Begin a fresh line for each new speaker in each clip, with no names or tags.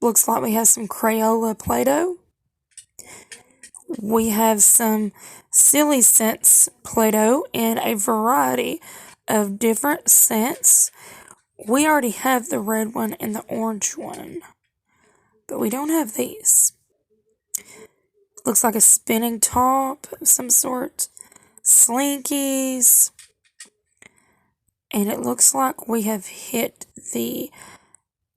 Looks like we have some Crayola Play-Doh. We have some Silly Scents Play-Doh in a variety of different scents. We already have the red one and the orange one, but we don't have these. Looks like a spinning top of some sort. Slinkies. And it looks like we have hit the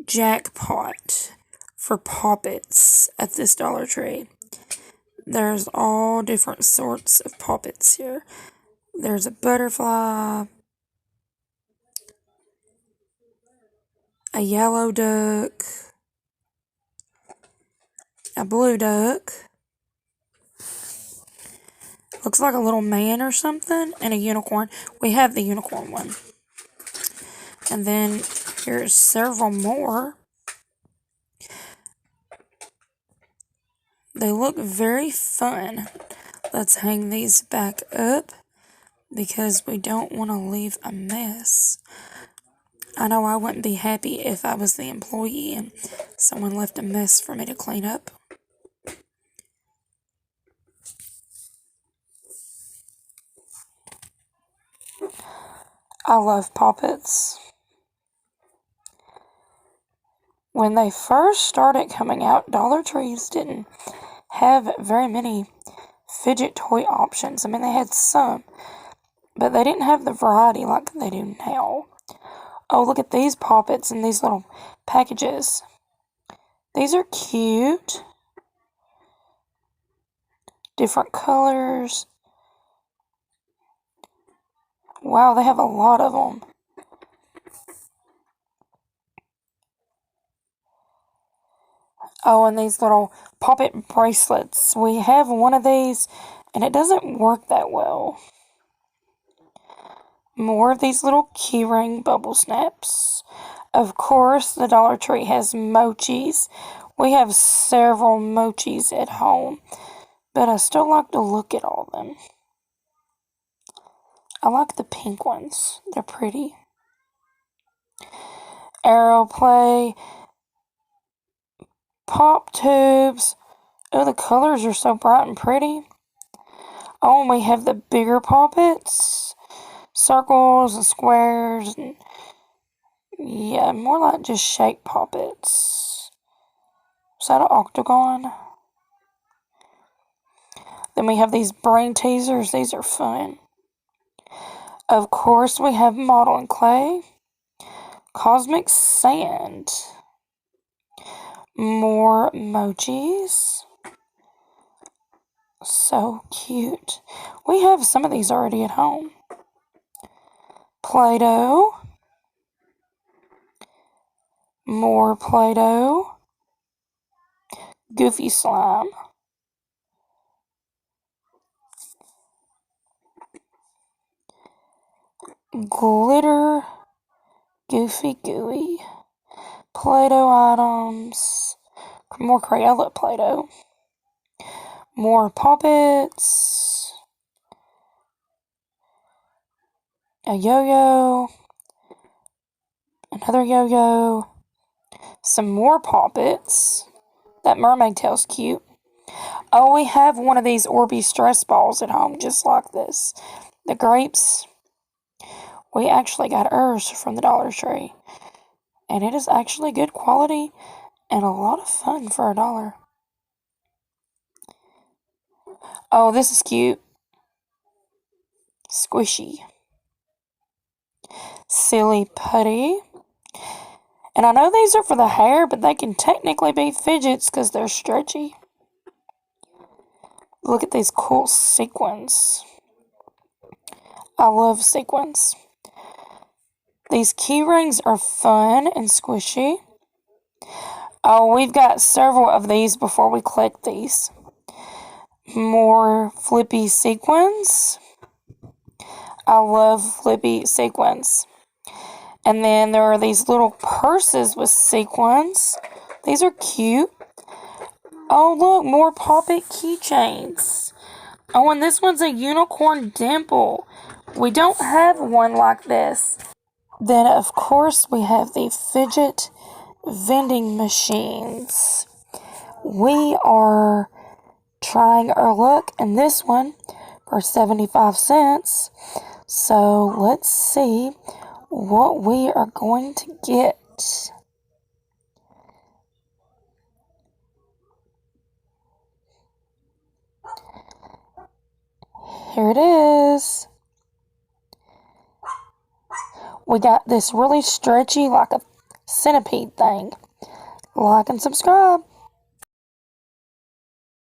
jackpot for poppets at this Dollar Tree. There's all different sorts of poppets here. There's a butterfly, a yellow duck, a blue duck, looks like a little man or something, and a unicorn. We have the unicorn one. And then here's several more. They look very fun. Let's hang these back up because we don't want to leave a mess. I know I wouldn't be happy if I was the employee and someone left a mess for me to clean up. I love poppets. When they first started coming out, Dollar Trees didn't have very many fidget toy options. I mean, they had some, but they didn't have the variety like they do now. Oh, look at these poppets in these little packages. These are cute. Different colors. Wow, they have a lot of them. Oh, and these little poppet bracelets. We have one of these, and it doesn't work that well. More of these little keyring bubble snaps. Of course, the Dollar Tree has mochis. We have several mochis at home, but I still like to look at all of them. I like the pink ones. They're pretty. Aeroplay. Pop tubes. Oh, the colors are so bright and pretty. Oh, and we have the bigger poppets. Circles and squares. And yeah, more like just shape poppets. Is that an octagon? Then we have these brain teasers. These are fun. Of course, we have model and clay. Cosmic sand. More mochis. So cute. We have some of these already at home. Play-Doh. More Play-Doh. Goofy slime. Glitter. Goofy gooey. Play-Doh items. More Crayola Play-Doh. More poppets. A yo-yo. Another yo-yo. Some more poppets. That mermaid tail's cute. Oh, we have one of these Orbeez stress balls at home just like this. The grapes. We actually got ours from the Dollar Tree. And it is actually good quality and a lot of fun for $1. Oh, this is cute. Squishy. Silly putty. And I know these are for the hair, but they can technically be fidgets because they're stretchy. Look at these cool sequins. I love sequins. These key rings are fun and squishy. Oh, we've got several of these before we collect these. More flippy sequins. I love flippy sequins. And then there are these little purses with sequins. These are cute. Oh, look, more poppet keychains. Oh, and this one's a unicorn dimple. We don't have one like this. Then, of course, we have the Fidget vending machines. We are trying our luck in this one for 75 cents. So let's see what we are going to get. Here it is. We got this really stretchy, like a centipede thing. Like and subscribe.